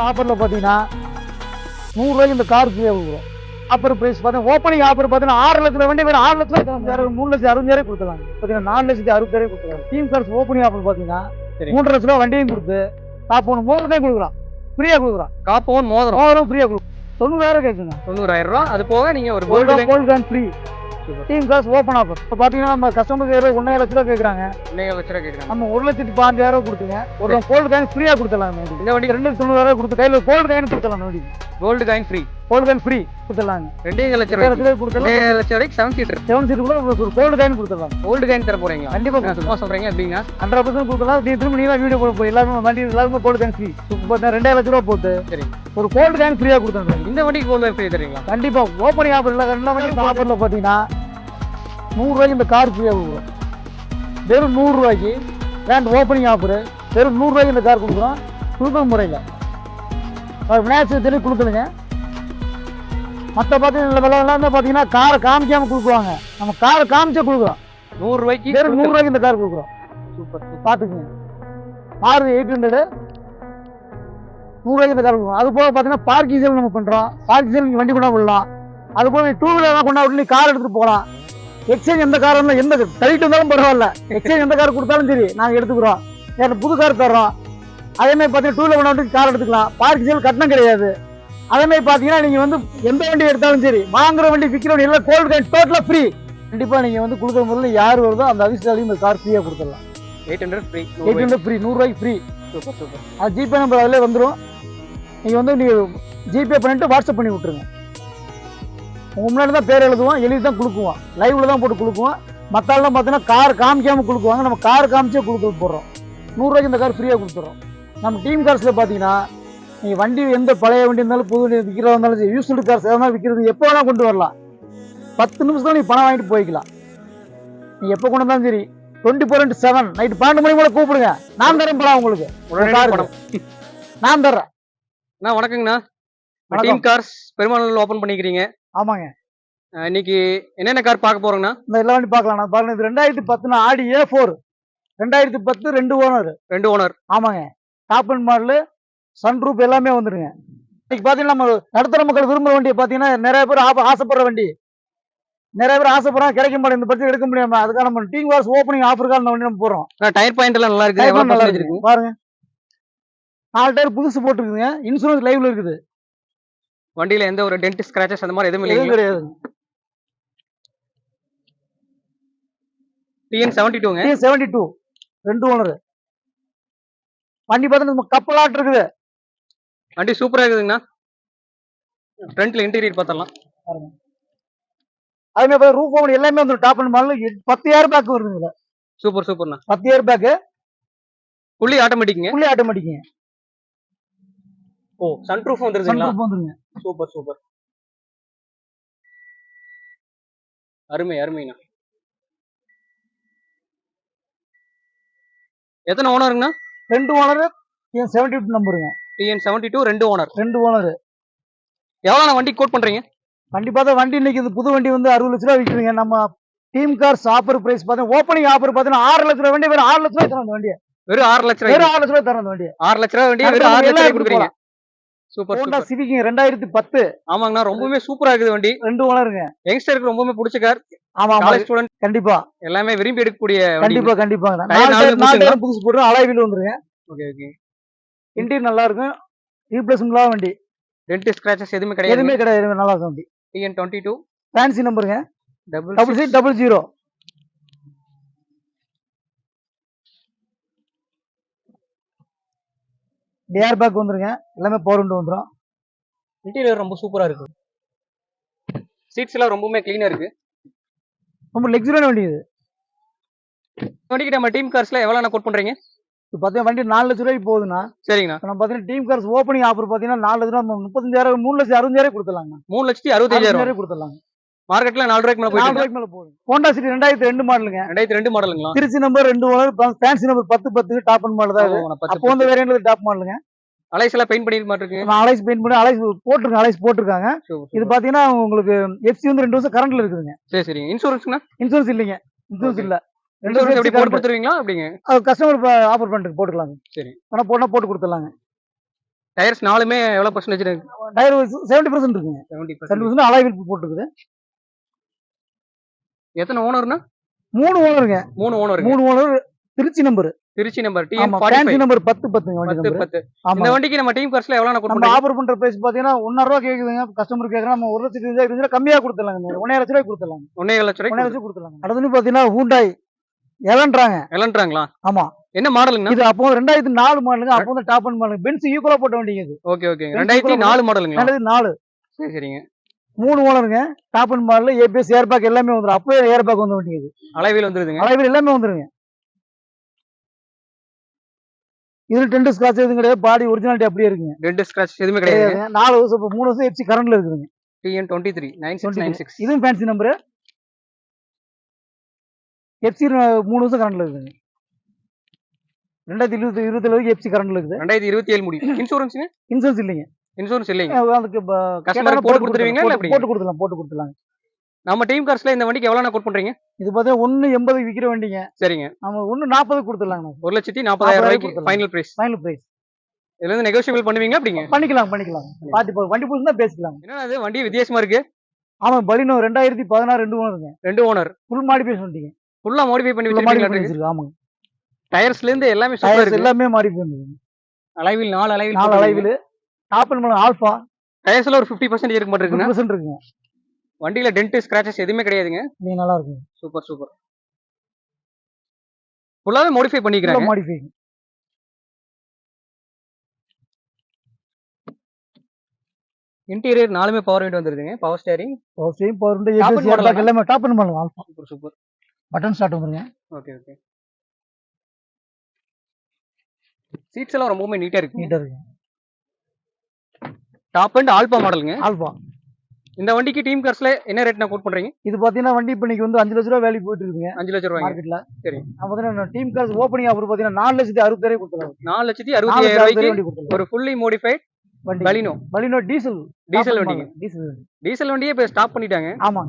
ஆஃபர்ல பாத்தீங்கன்னா 100 ரூபாய்க்கு இந்த கார் ஃப்ரீயா கொடுக்குறோம். ஆஃபர் பிரைஸ் பார்த்தீங்கன்னா ஓப்பனிங் ஆஃபர் பார்த்தீங்கன்னா 6 லட்சம் வண்டி வேணும் 6 லட்சம் 3,60,000 கொடுத்துருவாங்க. பார்த்தீங்கன்னா 4,60,000 கொடுத்துருவாங்க. டீம் கார்ஸ் ஓப்பனிங் ஆஃபர் பார்த்தீங்கன்னா 3 லட்ச ரூபா வண்டியும் கொடுத்து டாப் ஒன் மோதிரம் கொடுக்குறோம், ஃப்ரீயா கொடுக்குறோம். காப் ஒன் மோதிரம் ஃப்ரீயா கொடுக்கும். 90,000 கேட்குங்க. 90,000 ரூபா. அது போக நீங்க ஒரு gold coin free. Team cars open offer. இப்போ பார்த்தீங்கன்னா நம்ம கஸ்டமருக்கு 1,5 லட்ச ரூபா கேட்குறாங்க. 1,5 லட்ச ரூபா கேட்குறாங்க. நம்ம 1,15,000 கொடுத்துங்க. ஒரு கோல்டு காயின் ஃப்ரீயா கொடுத்துடலாம். இந்த வண்டி 2,90,000 கொடுத்து கையில் கோல்டு காயின் கொடுத்துடலாம். வண்டி gold coin free. Gold coin free கொடுத்துடலாங்க. 2,5 லட்ச ரூபாய் கொடுத்துடலாம். 2,5 லட்ச ரூபாய்க்கு 7 சீட்டர். 7 சீட்டர் கூட ஒரு கோல்டு காயின் கொடுத்துடலாம். கோல்டு காயின் தர போறீங்களா? கண்டிப்பா சும்மா சொல்றீங்க எப்படிங்க? 100% கொடுக்கலாம். நீ திரும்ப நீங்க வீடியோ போய் எல்லாரும் வண்டி எல்லாருமே கோல்டு காயின் ஃப்ரீ. இப்போ 2,000 லட்ச ரூபா போட்டு சரி ஒரு கோல்டு காயின் ஃப்ரீயா கொடுத்துடலாம். இந்த வண்டிக்கு கோல்டு காயின் ஃப்ரீ தரீங்களா? கண்டிப்பா ஓப்பனிங் ஆஃபர் இல்லை. எல்லா வண்டியும் ஆஃபர்ல பார்த்தீங்கன்னா 100 ரூபாய்க்கு இந்த கார் ஃப்ரீயா கொடுக்குறோம். வெறும் 100 ரூபாய்க்கு கிராண்ட் ஓப்பனிங் ஆஃபர். வெறும் 100 ரூபாய்க்கு இந்த கார் கொடுக்குறோம். குழுக்கள் முறையில் விநாயகர் சதுர்த்தி கொடுக்கணுங்க. மற்ற பார்த்தீங்கன்னா விலை எல்லாமே பார்த்தீங்கன்னா காரை காமிக்காம கொடுக்குவாங்க. நம்ம காரை காமிச்சா கொடுக்குறோம். 100 ரூபாய்க்கு வெறும் 100 ரூபாய்க்கு இந்த கார் கொடுக்குறோம். சூப்பர். பார்த்துக்குங்க. மாருதி 800 100 ரூபாய்க்கு இந்த கார் கொடுக்குறோம். அது போக பார்த்தீங்கன்னா பார்க்கிங் சேல் நம்ம பண்ணுறோம். பார்க்கிங் சேல் நீங்கள் வண்டி கொண்டா விடலாம். அது போக டூ வீலர் கொண்டா விட்டு கார் எடுத்துகிட்டு போகலாம். எக்ஸ்சேஞ்ச் எந்த கார் இருந்தாலும் எந்த டைட் இருந்தாலும் பரவாயில்ல. எக்ஸ்சேஞ்ச் எந்த கார் கொடுத்தாலும் சரி நாங்கள் எடுத்துக்கிறோம். வேறு புது கார் தர்றோம். அதேமாதிரி பார்த்தீங்கன்னா டூ வீலர் கொண்டா விட்டு கார் எடுத்துக்கலாம். பார்க்கிங் சேல் கட்டணம் கிடையாது. அதேமாதிரி பார்த்தீங்கன்னா நீங்கள் வந்து எந்த வண்டி எடுத்தாலும் சரி வாங்குற வண்டி விற்கிற வண்டி எல்லாம் கோல்டு காயின் டோட்டலாக ஃப்ரீ. கண்டிப்பாக நீங்கள் வந்து கொடுக்குற முறையில் யார் வருதோ அந்த அதிர்ஷ்டாலையும் இந்த கார் ஃப்ரீயாக கொடுத்துடலாம். 800 ஃப்ரீ. 800 ஃப்ரீ. 100 ரூபாய்க்கு ஃப்ரீ. Super super. அது ஜிபே நம்பர் அதிலே வந்துடும். நீங்கள் வந்து நீங்கள் ஜிபே பண்ணிட்டு வாட்ஸ்அப் பண்ணி விட்டுருங்க. உங்கள் முன்னாடி தான் பேர் எழுதுவோம், எழுதி தான் கொடுக்குவோம், லைவில் தான் போட்டு கொடுக்குவோம். மற்றாலாம் பார்த்தீங்கன்னா கார் காமிக்காமல் கொடுக்குவாங்க. நம்ம கார் காமிச்சே கொடுத்து போடுறோம். 100 ரூபாய்க்கு இந்த கார் ஃப்ரீயாக கொடுத்துட்றோம். நம்ம டீம் கார்ஸில் பார்த்தீங்கன்னா நீங்கள் வண்டி எந்த பழைய வண்டி இருந்தாலும் புது வண்டி விற்கிறதா இருந்தாலும் சரி யூஸ்டு கார்ஸ் எதனா விற்கிறது எப்போ வேணால் கொண்டு வரலாம். 10 நிமிஷம் நீ பணம் வாங்கிட்டு போய்க்கலாம். நீ எப்போ கொண்டு வந்தாலும் சரி 24/7 நைட்டு 12 மணி கூட கூப்பிடுங்க. நான் தரேன் பணம் உங்களுக்கு. நான் தர்றேன். வணக்கங்கண்ணா. டீம் கார்ஸ் பெருமாள் ஓபன் பண்ணிக்கிறீங்க. ஆமாங்க. இன்னைக்கு என்னென்ன கார் பார்க்க போறோங்கண்ணா? இந்த எல்லா வண்டி பார்க்கலாம். நான் பாருங்க, இது 2010 ஆடி A4 2010 2 ஓனர். ஆமாங்க. டாப் அண்ட் மாடலு சன்ரூப் எல்லாமே வந்துருங்க. இன்னைக்கு பார்த்தீங்கன்னா நம்ம நடுத்தர மக்கள் விரும்புகிற வண்டியை பார்த்தீங்கன்னா நிறைய பேர் ஆசைப்படுற வண்டி. நிறைய பேர் ஆசைப்படுறாங்க, கிடைக்க மாட்டேங்குது. இந்த பட்ஜெட் எடுக்க முடியாம அதுக்காக நம்ம டீம் கார்ஸ் ஓப்பனிங் ஆஃபருக்காக இந்த வண்டி நம்ம போறோம். டயர் பாயிண்ட் எல்லாம் நல்லா இருக்கு. நல்லா இருக்கு பாருங்க. 4 டயர் புதுசு போட்டுருக்குங்க. இன்சூரன்ஸ் லைவ்ல இருக்குது. வண்டியில எந்த ஒரு டென்ட் ஸ்கிராச்சஸ் அந்த மாதிரி எதுவும் கிடையாது. TN72ங்க. TN72 2 owner. வண்டி பார்த்தீங்கன்னா கப்பலாட்டு இருக்குது. வண்டி சூப்பரா இருக்குதுங்கண்ணா. ஃப்ரண்ட்ல இன்டீரியர் பார்த்தலாம். அதே மாதிரி ரூஃப் ஓபன் எல்லாமே வந்து top and model 10 air bag வருதுங்க. சூப்பர் சூப்பர்ண்ணா. 10 ஏர் பேக் ஃபுல்லி ஆட்டோமேட்டிக்ங்க. ஃபுல்லி ஆட்டோமேட்டிக்ங்க. ஓ, சன்ரூஃப் வந்துருதுங்களா? சன்ரூஃப் வந்துருங்க. Super super. அருமை அருமைண்ணா. எத்தனை ஓனருங்கண்ணா? 2 owner. TN72 நம்பருங்க. TN72 2 owner. 2 owner. எவ்வளோ வண்டி கோட் பண்றீங்க? வண்டி பார்த்தா வண்டி இன்னைக்கு இது புது வண்டி வந்து 60 லட்ச ரூபா விற்கிறீங்க. நம்ம டீம் கார்ஸ் ஆஃபர் பிரைஸ் பார்த்தா ஓப்பனிங் ஆஃபர் பார்த்தீங்கன்னா 6 லட்ச ரூபா வண்டி வெறும் 6 லட்ச ரூபாய் தரணும். வண்டியை வெறும் 6 லட்ச ரூபாய். வெறும் 6 லட்ச ரூபாய் தரணும். வண்டியை 6 லட்ச ரூபாய் வண்டி வெறும் 6 லட்ச ரூபாய் கொடுக்குறீங்க. சூப்பர். Honda civic 2010. ஆமாங்கண்ணா, ரொம்பவே சூப்பரா இருக்குது வண்டி. 2 ஓனருங்க. யங்ஸ்டருக்கு ரொம்பவே பிடிச்ச கார். ஆமா, காலேஜ் ஸ்டூடண்ட் கண்டிப்பா எல்லாமே விரும்பி எடுக்கக்கூடிய கண்டிப்பா கண்டிப்பா. 4 புதுசு போட்டு அலாய் வீல் வந்துருங்க. Okay okay. இன்டீரியர் நல்லா இருக்கும். ரீப்ளேஸ்மென்ட்லாம் வண்டி. டென்ட் ஸ்கிராச்சஸ் எதுவுமே கிடையாது. எதுவுமே கிடையாது. நல்லா இருக்கும் வண்டி. TN22 fancy நம்பருங்க. 6600. ஏர் பேக் வந்துருங்க. எல்லாமே பவர் விண்டோ வந்துரும். இன்டீரியர் ரொம்ப சூப்பரா இருக்கு. சீட்ஸ் எல்லாம் ரொம்பவே க்ளீனா இருக்கு. ரொம்ப லக்ஸரியான வண்டி இது. வண்டிக்கு நம்ம டீம் கார்ஸ்ல எவ்வளவு கோட் பண்றீங்க? இப்போ பார்த்தீங்கன்னா வண்டி 4 லட்ச ரூபாய்க்கு போகுதுண்ணா. சரிங்கண்ணா. நம்ம பார்த்தீங்கன்னா டீம் கார்ஸ் ஓப்பனிங் ஆஃபர் பார்த்தீங்கன்னா 4 லட்ச ரூபா 35,000 3,60,000 கொடுத்துடலாங்க. 3,65,000 கொடுத்துடலாங்க. மார்க்கெட்ல 4 ரூபாய்க்கு மேல போயிட்டு 4 ரூபாய்க்கு மேல போகுது. ஹோண்டா சிட்டி 2002 மாடலுங்க. 2002 மாடலுங்களா? Trichy number 2 owner. Fancy number 1010 top and model தான். அப்போ வந்து வேரியன்ட்ல டாப் மாடலுங்க. அலைஸ் எல்லாம் பெயிண்ட் பண்ணிருக்க மாட்டிருக்கு. அலைஸ் பெயிண்ட் பண்ணி அலைஸ் போட்டுருக்காங்க. அலைஸ் போட்டுருக்காங்க. இது பாத்தீங்கன்னா உங்களுக்கு FC வந்து 2 வருஷம் கரண்ட்ல இருக்குதுங்க. சரி சரி. இன்சூரன்ஸ்னா? இன்சூரன்ஸ் இல்லைங்க. இன்சூரன்ஸ் இல்ல. இன்சூரன்ஸ் எப்படி போட்டு கொடுத்துருவீங்களா? அப்படிங்க கஸ்டமர் ஆஃபர் பண்ணிட்டு போட்டுக்கலாங்க. சரி. ஆனா போட்டு கொடுத்துடலாங்க. டயர்ஸ் நாலுமே எவ்வளவு பர்சன்டேஜ் இருக்கு? டயர் 70% இருக்குங்க. 70%. 70% அலாய் வீல் போட்டுருக்குது. எத்தனை ஓனர்னா? 3 ஓனருங்க. 3 owner. 3 owner. Trichy number. Trichy number ஆமா, TN45. ஃபேன்சி நம்பர் 10 வண்டி நம்பர். 10. ஆமா. இந்த வண்டிக்கு நம்ம டீம் கார்ஸ்ல எவ்வளவு கோட் நம்ம பண்றீங்க? ஆஃபர் பண்ற பிரைஸ் பாத்தீங்கன்னா 1.5 ரூபாய் கேக்குதுங்க. கஸ்டமர் கேக்குறா நம்ம 1,20,000 கம்மியா கொடுத்துடலாங்க. 1.5 லட்சம் ரூபாய் கொடுத்துடலாம். 1.5 லட்சம் 1.5 ரூபாய்க்கு லட்சம் கொடுத்துடலாம். அடுத்து பாத்தீங்கன்னா ஹூண்டாய் எலன்றாங்க. எலன்ட்ராங்களா? ஆமா. என்ன மாடலுங்கண்ணா? இது அப்போ 2004 மாடலுங்க. அப்போ வந்து டாப் அண்ட் மாடல். பென்ஸ் ஈக்குவலா போட்ட வண்டிங்க இது. Okay okay. 2004 மாடலுங்களா? 2004. சரி சரிங்க. 3 ஓனருங்க. Top and model, ABS, air bag எல்லாமே வந்துரும். அப்பவே ஏர் பேக் வந்த வண்டி இது. அலைவீல் வந்துருதுங்க. அலைவீல் எல்லாமே வந்துருங்க. இதுல டென்ட் ஸ்கிராட்ச் எதுவும் கிடையாது. பாடி ஒரிஜினாலிட்டி அப்படியே இருக்குங்க. டென்ட் ஸ்கிராட்ச் எதுவுமே கிடையாது. 4 வருஷம் 3 வருஷம் எஃப்சி கரண்ட்ல இருக்குதுங்க. TN23 9696. இதுவும் ஃபேன்சி நம்பர். எஃப்சி 3 வருஷம் கரண்ட்ல இருக்குதுங்க. 2027 வரைக்கும் எஃப்சி கரண்ட்ல இருக்குது. 2027 முடியும். இன்சூரன்ஸ்ங்க? இன்சூரன்ஸ் இல்லைங்க. இன்சூரன்ஸ் இல்லைங்க. அதுக்கு கஸ்டமர் போட்டு கொடுத்துருவீங்களா இல்ல எப்படி? போட்டு கொடுத்துடலாம். நம்ம டீம் கார்ஸ்ல இந்த வண்டிக்கு எவ்வளவு கோட் பண்றீங்க? இது பாத்தீங்கன்னா 1.80 விக்கிற வண்டிங்க. சரிங்க. நம்ம 1.40 கொடுத்துடலாம். 1,40,000 ரூபாய்க்கு ஃபைனல் பிரைஸ். Final price. இதுல இருந்து நெகோஷியபிள் பண்ணுவீங்களா அப்படிங்க? பண்ணிக்கலாம். பாத்தி வண்டி புதுசுனா பேசிக்கலாம். என்ன அது வண்டி வித்தியாசமா இருக்கு? ஆமா, பலினோ 2016 2 ஓனருங்க. 2 ஓனர். ஃபுல் மாடிஃபிகேஷன் வண்டிங்க. ஃபுல்லா மாடிஃபை பண்ணி வச்சிருக்கீங்க. ஆமாங்க. டயர்ஸ்ல இருந்து எல்லாமே சூப்பரா இருக்கு. எல்லாமே மாடிஃபை பண்ணிருக்கீங்க. Alloy wheel 4 alloy wheel. 4 alloy wheel. Top and model Alpha. டயர்ஸ்ல ஒரு 50% இருக்க மாட்டேங்குங்க. 50% இருக்குங்க. வண்டியில டென்ட் ஸ்கிராச்சஸ் எதுவுமே கிடையாதுங்க. நீ நல்லா இருக்கு. Super super. ஃபுல்லாவே மாடிஃபை பண்ணிக்கிறாங்க. மாடிஃபை. இன்டீரியர் நாலுமே பவர் விண்டோ வந்துருதுங்க. Power steering, power window, ABS, air bag எல்லாமே top and model Alpha. Super super. Button start வந்துருங்க. Okay okay. சீட்ஸ் எல்லாம் ரொம்பவே நீட்டா இருக்கு. டாப் அண்ட் ஆல்பா மாடலுங்க. ஆல்பா. இந்த வண்டிக்கு டீம் கார்ஸ்ல என்ன ரேட் நான் கோட் பண்றீங்க? இது பாத்தீங்கன்னா வண்டி இப்ப இன்னைக்கு வந்து 5 லட்சம் ரூபாய் வேல்யூ போயிட்டு இருக்குங்க. 5 லட்சம் ரூபாய் மார்க்கெட்ல. சரி. நான் பாத்தீங்கன்னா டீம் கார்ஸ் ஓபனிங் ஆஃபர் பாத்தீங்கன்னா 4,60,000 கொடுத்துறோம். 4,60,000 ரூபாய்க்கு ஒரு ஃபுல்லி மோடிஃபைட் பலினோ டீசல் வண்டிங்க. டீசல் வண்டியே இப்ப ஸ்டாப் பண்ணிட்டாங்க. ஆமா,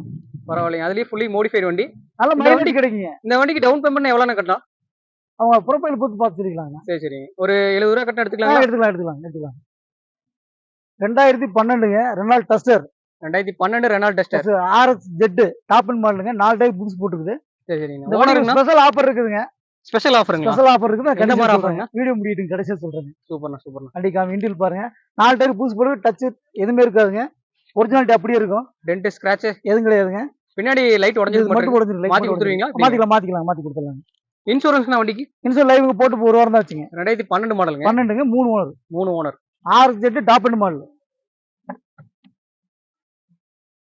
பரவாயில்லைங்க. அதுலயே ஃபுல்லி மோடிஃபைட் வண்டி. நல்ல மைலேஜ் கிடைக்குங்க. இந்த வண்டிக்கு டவுன் பேமெண்ட் எவ்வளவு கட்டலாம்? அவங்க ப்ரொஃபைல் பொறுத்து பாத்துக்கலாம். சரி சரி. ஒரு 70 ரூபாய் கட்ட எடுத்துக்கலாம். எடுத்துக்கலாம். 2012ங்க Renault Duster. 2012 Renault Duster RX Z top and மாடலுங்க. 4 டைப் புக்ஸ் போட்டுருக்குது. சரி சரிங்க. இந்த வண்டிக்கு ஸ்பெஷல் ஆஃபர் இருக்குதுங்க. ஸ்பெஷல் ஆஃபருங்களா? ஸ்பெஷல் ஆஃபர் இருக்குது. எந்த மாதிரி ஆஃபருங்க? வீடியோ முடியிட்டு கடைசியா சொல்றேன். சூப்பர்ண்ணா சூப்பர்ண்ணா. வண்டிக்காம இன்டீரியர் பாருங்க. 4 டைப் புக்ஸ் போட்டு டச் எதுவுமே இருக்காதுங்க. ஒரிஜினாலிட்டி அப்படியே இருக்கும். டென்ட் ஸ்கிராட்ச் எதுவும் கிடையாதுங்க. பின்னாடி லைட் உடைஞ்சது மட்டும் உடைஞ்சிரும். மாத்தி கொடுத்துருவீங்களா? மாத்தி கொடுத்துடலாம். இன்சூரன்ஸ்னா வண்டிக்கு? இன்சூரன்ஸ் லைவுக்கு போட்டு 1 வாரம் தான் வச்சுங்க. 2012 மாடலுங்க. 12ங்க. 3 owner. RX Z top and model.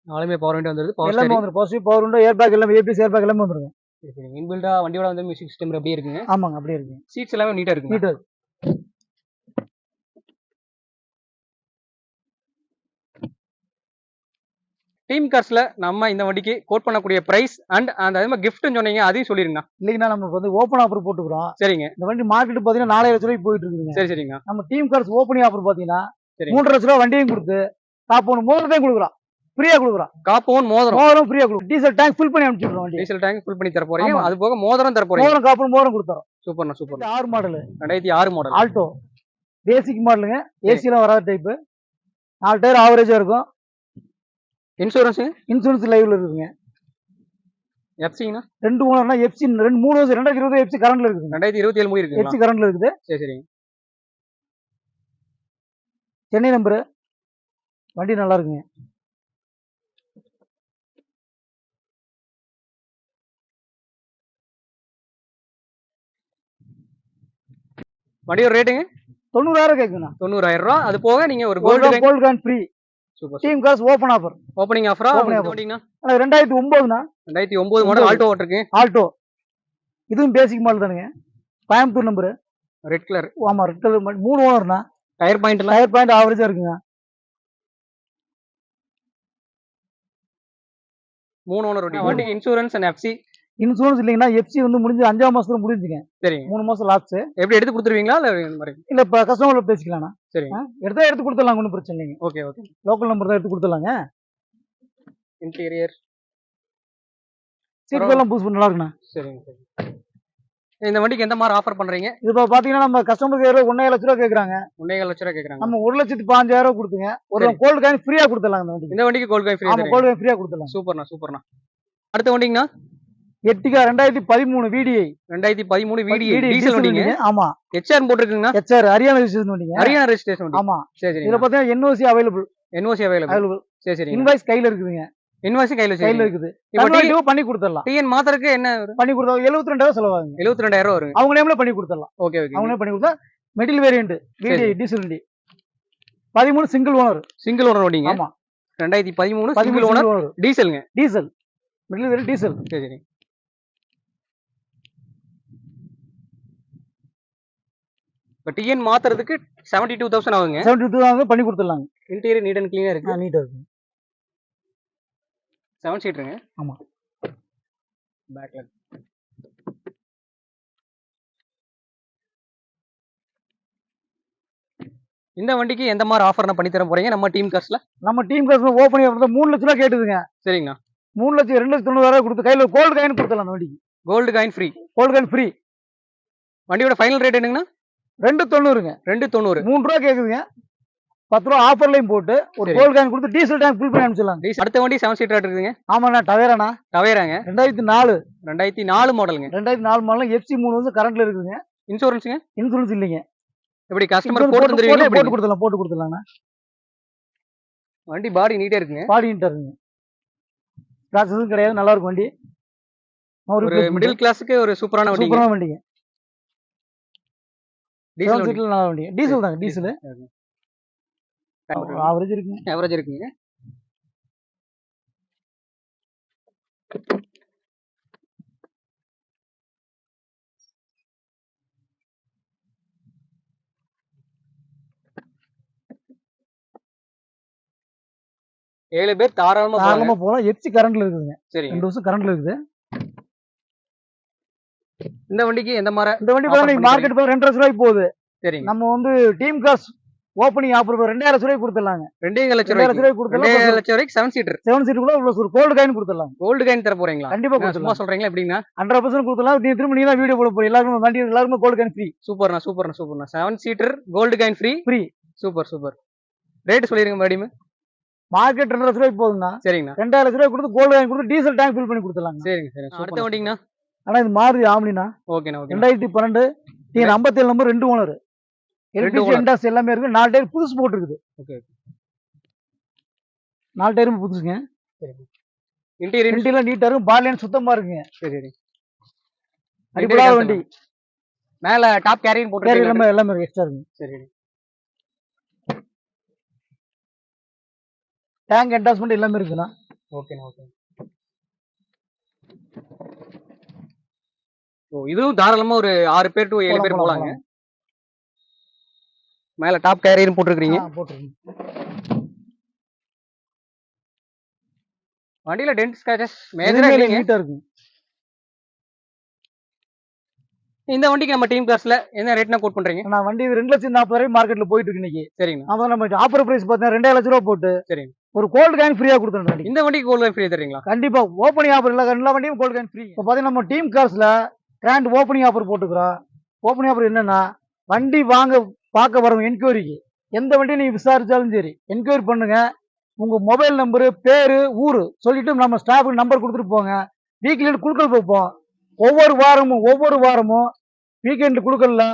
நாலுமே பவர் விண்டோ வந்துருது. எல்லாமே வந்துரும். பாசிட்டிவ் பவர் விண்டோ, ஏர் பேக் எல்லாமே, ஏபிஎஸ் ஏர் பேக் எல்லாமே வந்துருங்க. சரி. இன்பில்டா வண்டியோட வந்து மியூசிக் சிஸ்டம் அப்படியே இருக்குங்க. ஆமாங்க, அப்படியே இருக்கு. சீட்ஸ் எல்லாமே நீட்டா இருக்கு. நீட்டா இருக்கு. டீம் கார்ஸ்ல நம்ம இந்த வண்டிக்கு கோட் பண்ணக்கூடிய பிரைஸ் அண்ட் அந்த அதே மாதிரி கிஃப்ட்னு சொன்னீங்க, அதையும் சொல்லிருங்க. இல்லைங்கண்ணா, நம்ம வந்து ஓப்பன் ஆஃபர் போட்டுக்கிறோம். சரிங்க. இந்த வண்டி மார்க்கெட் பாத்தீங்கன்னா 4 லட்சம் ரூபாய்க்கு போயிட்டு இருக்குங்க. சரி சரிங்க. நம்ம டீம் கார்ஸ் ஓப்பனிங் ஆஃபர் பாத்தீங்கன்னா 3 லட்சம் ரூபாய் வண்டியும் கொடுத்து டாப் ஒன் மோதிரத்தையும் கொடுக்குறோம். ஃப்ரீயா கொடுக்குறோம். காப்போன் மோதிரம் ஃப்ரீயா கொடுக்குறோம். டீசல் டேங்க் ஃபில் பண்ணி அனுப்பிச்சிடுறோம். வண்டி டீசல் டேங்க் ஃபில் பண்ணி தர போறீங்க. அது போக மோதிரம் தர போறீங்க. மோதிரம் காப்போன் மோதிரம் கொடுத்துறோம். சூப்பர்ண்ணா சூப்பர். 6 மாடல். 2006 மாடல் ஆல்டோ பேசிக் மாடலுங்க. ஏசிலாம் வராத டைப். 4 டயர் ஆவரேஜா இருக்கும். இன்சூரன்ஸ் லைவ்ல இருக்குங்க. எஃப்சினா 2 ஓனர்னா எஃப்சி 3 வருஷம் 2020 எஃப்சி கரண்ட்ல இருக்குது. 2027 முடி இருக்கு. எஃப்சி கரண்ட்ல இருக்குது. சரி சரி. சென்னை நம்பர். வண்டி நல்லா இருக்குங்க. வண்டியோட ரேட்டுங்க 90,000 கேக்குங்க. 90,000 ரூபாய். அது போக நீங்க ஒரு gold card free. Super. Team cars open offer. Opening ஆஃபரா? வண்டிங்கனா 2009னா 2009 மாடல் ஆல்டோ ஓட்டிருக்கு. ஆல்டோ இதுவும் பேசிக் மாடல் தானுங்க. கோயம்புத்தூர் நம்பர். Red colour. ஆமா, ரெட் கலர். 3 ஓனர்னா. டயர் பாயிண்ட் ஆவரேஜா இருக்குங்க. 3 ஓனர் வண்டிக்கு இன்சூரன்ஸ் அண்ட் எஃப்சி. இன்சூரன்ஸ் இல்லைங்கன்னா எஃப்சி வந்து முடிஞ்சு 5ஆம் மாசத்துல முடிஞ்சுங்க. சரி. 3 மாசம் லாஸ்ட். எப்படி எடுத்து கொடுத்துருவீங்களா இல்ல இந்த மாதிரி? இல்ல, இப்ப கஸ்டமர்ல பேசிக்கலாம்னா. சரி. எடுத்து கொடுத்துடலாம். ஒன்றும் பிரச்சனை இல்லைங்க. Okay okay. லோக்கல் நம்பர் தான் எடுத்து கொடுத்துடலாங்க. இன்டீரியர் சீட் எல்லாம் பூஸ் பண்ண நல்லா இருக்குண்ணா. சரிங்க சரி. இந்த வண்டிக்கு எந்த மாதிரி ஆஃபர் பண்றீங்க? இது இப்போ பாத்தீங்கன்னா நம்ம கஸ்டமருக்கு 1.5 லட்ச ரூபா கேக்குறாங்க. 1.5 லட்ச ரூபா கேக்குறாங்க. நம்ம 1,15,000 கொடுத்துங்க. ஒரு கோல்டு காயின் ஃப்ரீயா கொடுத்துடலாம் இந்த வண்டிக்கு. இந்த வண்டிக்கு கோல்டு காயின் ஃப்ரீயா? ஆமா, கோல்டு காயின் ஃப்ரீயா கொடுத்துடலாம். சூப்பர்ண்ணா. அடுத்த வண்டிங்கண்ணா எர்டிகா 2013 VDI. 2013 VDI டீசல் வண்டிங்க. ஆமா. HR போட்டுருக்குங்கண்ணா. HR ஹரியானா ரெஜிஸ்ட்ரேஷன் வண்டிங்க. ஹரியானா ரெஜிஸ்ட்ரேஷன் வண்டி. ஆமா. சரி. இதுல பாத்தீங்கன்னா NOC அவைலபிள். சரி. இன்வாய்ஸ் கையில இருக்குதுங்க. இன்வாய்ஸ் கையில இருக்குது. இப்போ பண்ணி கொடுத்துடலாம். டிஎன் மாத்தறதுக்கு என்ன பண்ணி கொடுத்தா 72,000 செலவாகுங்க. 72,000 வரும். அவங்க நேம்ல பண்ணி கொடுத்துடலாம். ஓகே. அவங்க பண்ணி கொடுத்தா மிடில் வேரியன்ட் VDI டீசல் வண்டி. 13 சிங்கிள் ஓனர் வண்டிங்க. ஆமா. 2013 சிங்கிள் ஓனர் டீசல்ங்க. Diesel middle variant diesel. சரி. இப்ப டிஎன் மாத்துறதுக்கு 72,000 ஆகுங்க. 72,000 பண்ணி கொடுத்துடலாங்க. இன்டீரியர் நீட் அண்ட் கிளீனா இருக்கு. நீட்டா இருக்கு. 7 சீட்டருங்க. ஆமா. பேக்ல இந்த வண்டிக்கு எந்த மாதிரி ஆஃபர் பண்ணி தர போறீங்க நம்ம டீம் காஸ்ட்ல? நம்ம டீம் காஸ்ட்ல ஓபனிங் ஆஃபர் 3 லட்சம் ரூபாய் கேட்டுதுங்க. சரிங்கண்ணா. 3 லட்சம் 2,90,000 கொடுத்து கையில கோல்டு காயின் கொடுத்துடலாம் அந்த வண்டிக்கு. Gold coin free. வண்டியோட ஃபைனல் ரேட் என்னங்கண்ணா? 290ங்க. 290. 3 ரூபாய் கேக்குதுங்க. 10 ரூபாய் ஆஃபர்லயும் போட்டு ஒரு கோல்டு காயின் கொடுத்து டீசல் டேங்க் ஃபில் பண்ணி அனுப்பிச்சிடலாம். அடுத்த வண்டி 7 சீட்டர் இருக்குதுங்க. ஆமாண்ணா, டவேராங்க. 2004 மாடலுங்க. 2004 மாடல் FC3 வந்து கரண்ட்ல இருக்குதுங்க. இன்சூரன்ஸ் இல்லைங்க. எப்படி கஸ்டமர் போட்டு தந்துருவீங்களா? போட்டு கொடுத்துடலாம்ண்ணா. வண்டி பாடி நீட்டா இருக்குங்க. பாடி நீட்டா இருக்குங்க. ஸ்கிராச்சஸும் கிடையாது, நல்லா இருக்கும் வண்டி. ஒரு மிடில் கிளாஸுக்கு ஒரு சூப்பரான வண்டிங்க. டீசல் நல்ல வண்டி. டீசல் தாங்க. டீசல் ஆவரேஜ் இருக்குங்க. ஏழு பேர் தாராளமா போலாம். எஃப்சி கரண்ட்ல இருக்குதுங்க. சரி. 2 வருஷம் கரண்ட்ல இருக்குது. இந்த வண்டிக்கு எந்த மாதிரி? இந்த வண்டி பாருங்க, மார்க்கெட் போய் 2 லட்சம் ரூபாய்க்கு போகுது. சரி. நம்ம வந்து டீம் காஸ் ஓபனிங் ஆஃபர் 2,000 ரூபாய்க்கு கொடுத்துடலாங்க. 2 லட்சம் ரூபாய்க்கு கொடுத்துடலாம். 2 லட்சம் ரூபாய்க்கு 7 சீட்டர் கூட ஒரு கோல்டு காயின் கொடுத்துடலாம். கோல்டு காயின் தர போறீங்களா? கண்டிப்பா கொடுத்துடலாம். சும்மா சொல்றீங்களா? எப்படின்னா 100% கொடுத்துடலாம். நீ திரும்ப நீங்க தான் வீடியோ போட போறீங்க. எல்லாருக்கும் கோல்டு காயின் ஃப்ரீ. சூப்பர்ண்ணா. 7 seater gold coin free. Super. Rate சொல்லிருங்க மேடம். மார்க்கெட் 2 லட்சம் ரூபாய்க்கு போகுதுண்ணா. சரிங்கண்ணா. 2,000 ரூபாய் கொடுத்து கோல்டு காயின் கொடுத்து டீசல் டேங்க் ஃபில் பண்ணி கொடுத்துடலாம். சரிங்க. அடுத்த வண்டிங்கண்ணா? ஆனா இது மாருதி ஆம்னிண்ணா. ஓகேண்ணா. 2012 TN 57 நம்பர் 2 ஓனர். எல்பிஜி எல்லாமே இருக்கு. 4 டயர் புதுசு போட்டுருக்குது. ஓகே. 4 டயரும் புதுசுங்க. சரி. இன்டீரியர் நீட்டா இருக்கும். பாடிலைன் சுத்தமா இருக்குங்க. சரி. அடிப்படாத வண்டி. மேல டாப் கேரியர் போட்டுருக்கீங்க. எல்லாமே எக்ஸ்ட்ரா இருக்கு. சரி. டேங்க் என்டாஸ்மென்ட் எல்லாமே இருக்குண்ணா. ஓகேண்ணா. இதுவும் தாராளமா ஒரு 6 பேர் டு 7 பேர் போலாங்க. மேல டாப் கேரியர் போட்டுருக்கீங்க. வண்டியில டென்ட் ஸ்கிராச்சஸ் மேஜரா நீட்டா இருக்கு. இந்த வண்டிக்கு நம்ம டீம் காஸ்ட்ல என்ன ரேட்னா கோட் பண்றீங்க? நான் வண்டி 2,40,000 மார்க்கெட்ல போயிட்டு இருக்கு இன்னைக்கு. சரிங்க. அதான் நம்ம ஆஃபர் பிரைஸ் பார்த்தா 2 லட்சம் ரூபாய் போட்டு. சரிங்க. ஒரு கோல்டு காயின் ஃப்ரீயா கொடுத்துறோம். இந்த வண்டிக்கு கோல்டு காயின் ஃப்ரீ தரீங்களா? கண்டிப்பா. ஓபனிங் ஆஃபர் இல்ல, எல்லா வண்டியும் கோல்டு காயின் ஃப்ரீ. இப்போ பாத்தீங்கன்னா நம்ம டீம் காஸ்ட்ல கிராண்ட் ஓபனிங் ஆஃபர் போட்டுக்கிறோம். ஓபனிங் ஆஃபர் என்னன்னா, வண்டி வாங்க பார்க்க வரவங்க என்கொயரிக்கு எந்த வண்டியை நீங்க விசாரிச்சாலும் சரி என்கொயரி பண்ணுங்க. உங்க மொபைல் நம்பரு, பேரு, ஊரு சொல்லிட்டு நம்ம ஸ்டாஃபுக்கு நம்பர் கொடுத்துட்டு போங்க. வீக்லி குழுக்கள் வைப்போம். ஒவ்வொரு வாரமும் வீக்கெண்ட் குழுக்கள்ல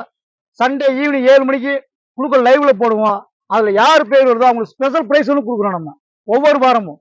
சண்டே ஈவினிங் 7 மணிக்கு குழுக்கள் லைவ்ல போடுவோம். அதுல யார் பேர் வருதோ அவங்களுக்கு ஸ்பெஷல் பிரைஸ் ஒன்று கொடுக்குறோம் நம்ம ஒவ்வொரு வாரமும்.